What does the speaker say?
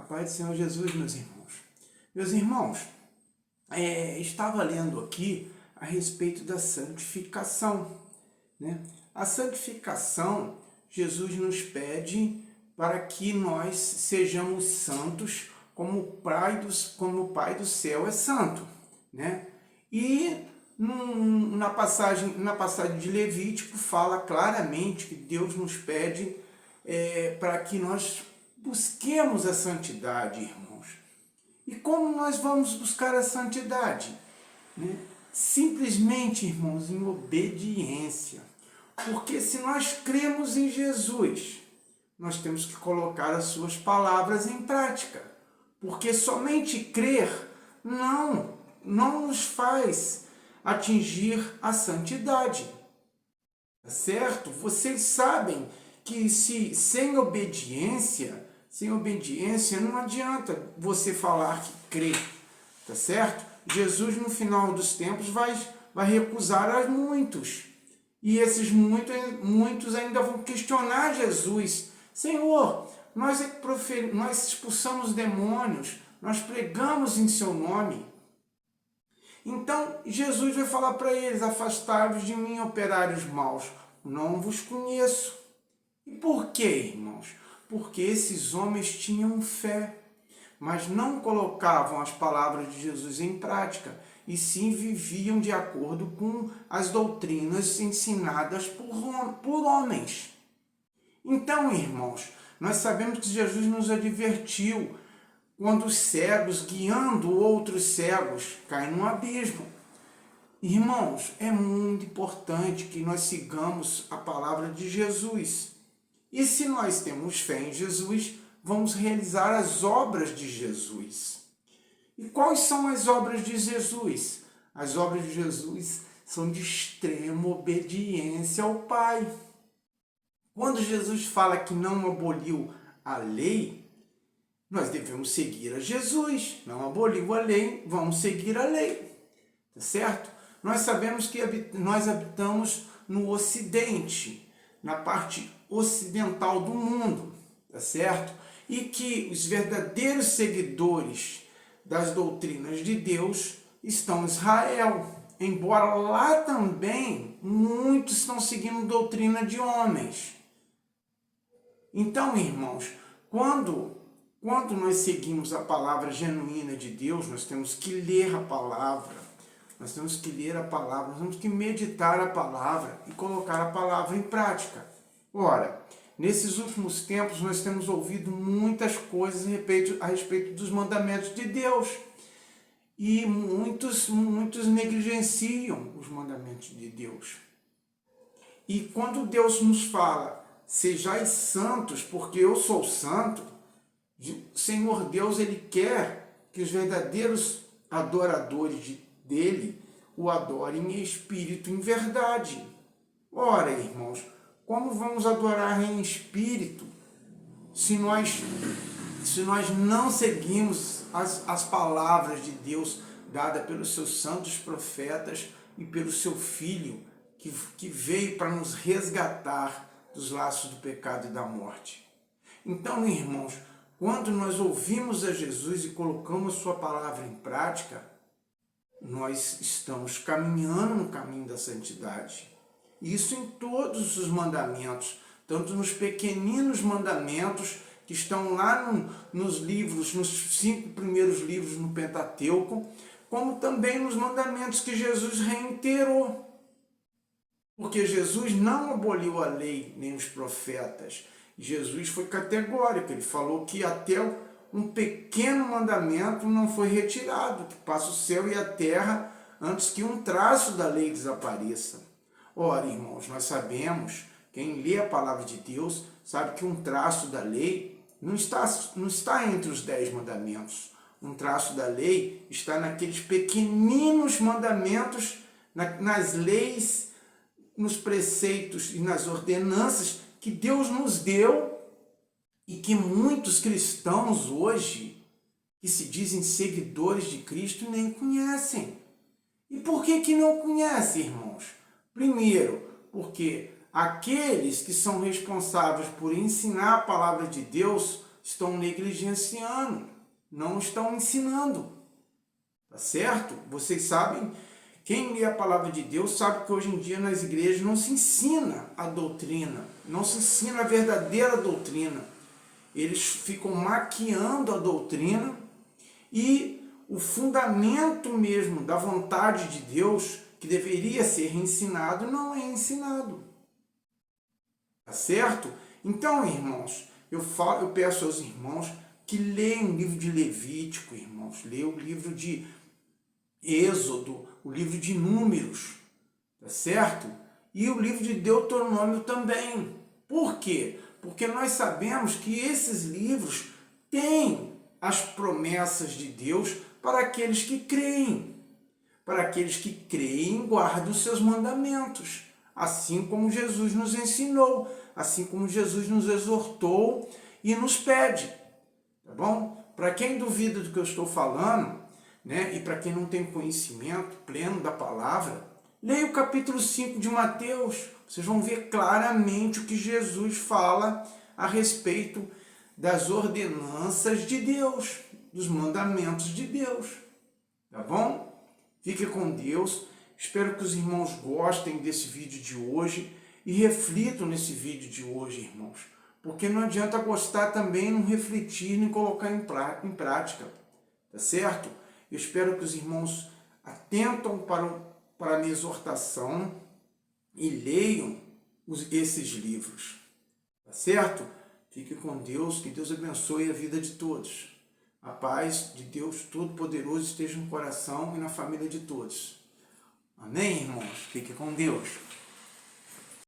Paz do Senhor Jesus, meus irmãos. Meus irmãos, estava lendo aqui a respeito da santificação, né? A santificação, Jesus nos pede para que nós sejamos santos como o Pai do céu é santo, né? E na passagem de Levítico fala claramente que Deus nos pede para que nós busquemos a santidade, irmãos. E como nós vamos buscar a santidade? Né? Simplesmente, irmãos, em obediência. Porque se nós cremos em Jesus, nós temos que colocar as suas palavras em prática. Porque somente crer não nos faz atingir a santidade. Tá certo? Vocês sabem que sem obediência não adianta você falar que crê, tá certo? Jesus no final dos tempos vai recusar a muitos. E esses muitos ainda vão questionar Jesus. Senhor, nós expulsamos demônios, nós pregamos em seu nome. Então Jesus vai falar para eles: afastai-vos de mim, operários maus, não vos conheço. E por quê, irmãos? Porque esses homens tinham fé, mas não colocavam as palavras de Jesus em prática, e sim viviam de acordo com as doutrinas ensinadas por homens. Então, irmãos, nós sabemos que Jesus nos advertiu quando os cegos, guiando outros cegos, caem no abismo. Irmãos, é muito importante que nós sigamos a palavra de Jesus. E se nós temos fé em Jesus, vamos realizar as obras de Jesus. E quais são as obras de Jesus? As obras de Jesus são de extrema obediência ao Pai. Quando Jesus fala que não aboliu a lei, nós devemos seguir a Jesus. Não aboliu a lei, vamos seguir a lei. Tá certo? Nós sabemos que nós habitamos no Ocidente, na parte ocidental do mundo, tá certo? E que os verdadeiros seguidores das doutrinas de Deus estão em Israel, embora lá também muitos estão seguindo doutrina de homens. Então, irmãos, quando nós seguimos a palavra genuína de Deus, nós temos que ler a palavra, nós temos que meditar a palavra e colocar a palavra em prática. Ora, nesses últimos tempos nós temos ouvido muitas coisas a respeito dos mandamentos de Deus. E muitos negligenciam os mandamentos de Deus. E quando Deus nos fala: sejais santos, porque eu sou santo, o Senhor Deus, Ele quer que os verdadeiros adoradores dele o adorem em espírito e em verdade. Ora, irmãos, como vamos adorar em espírito se nós não seguimos as palavras de Deus dadas pelos seus santos profetas e pelo seu Filho que veio para nos resgatar dos laços do pecado e da morte? Então, irmãos, quando nós ouvimos a Jesus e colocamos sua palavra em prática, nós estamos caminhando no caminho da santidade. Isso em todos os mandamentos, tanto nos pequeninos mandamentos que estão lá nos 5 primeiros livros no Pentateuco, como também nos mandamentos que Jesus reiterou. Porque Jesus não aboliu a lei nem os profetas. Jesus foi categórico, ele falou que até um pequeno mandamento não foi retirado, que passa o céu e a terra antes que um traço da lei desapareça. Ora, irmãos, nós sabemos, quem lê a palavra de Deus, sabe que um traço da lei não está entre os 10 mandamentos. Um traço da lei está naqueles pequeninos mandamentos, nas leis, nos preceitos e nas ordenanças que Deus nos deu e que muitos cristãos hoje, que se dizem seguidores de Cristo, nem conhecem. E por que não conhecem, irmãos? Primeiro, porque aqueles que são responsáveis por ensinar a palavra de Deus estão negligenciando, não estão ensinando. Tá certo? Vocês sabem, quem lê a palavra de Deus sabe que hoje em dia nas igrejas não se ensina a doutrina, não se ensina a verdadeira doutrina. Eles ficam maquiando a doutrina e o fundamento mesmo da vontade de Deus, que deveria ser ensinado, não é ensinado. Tá certo? Então, irmãos, eu peço aos irmãos que leiam o livro de Levítico, irmãos, leiam o livro de Êxodo, o livro de Números, tá certo? E o livro de Deuteronômio também. Por quê? Porque nós sabemos que esses livros têm as promessas de Deus para aqueles que creem. Para aqueles que creem, guardam os seus mandamentos. Assim como Jesus nos ensinou, assim como Jesus nos exortou e nos pede. Tá bom? Para quem duvida do que eu estou falando, né, e para quem não tem conhecimento pleno da palavra, leia o capítulo 5 de Mateus. Vocês vão ver claramente o que Jesus fala a respeito das ordenanças de Deus, dos mandamentos de Deus. Tá bom? Fique com Deus. Espero que os irmãos gostem desse vídeo de hoje e reflitam nesse vídeo de hoje, irmãos. Porque não adianta gostar também, não refletir, nem colocar em prática. Tá certo? Eu espero que os irmãos atentam para a minha exortação e leiam esses livros. Tá certo? Fique com Deus, que Deus abençoe a vida de todos. A paz de Deus Todo-Poderoso esteja no coração e na família de todos. Amém, irmãos? Fique com Deus.